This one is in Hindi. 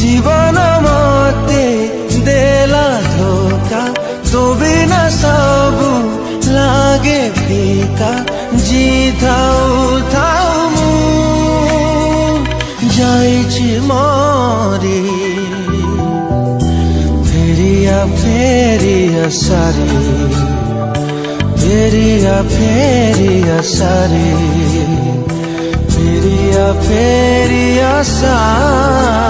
जीवन मते देला धोखा तो बिना सब लागे फीका जी थाऊ थाऊ मु जाइछि मरी फेरिया फेरिया सारी फेरिया फेरिया सारी फेरिया फेरिया सारी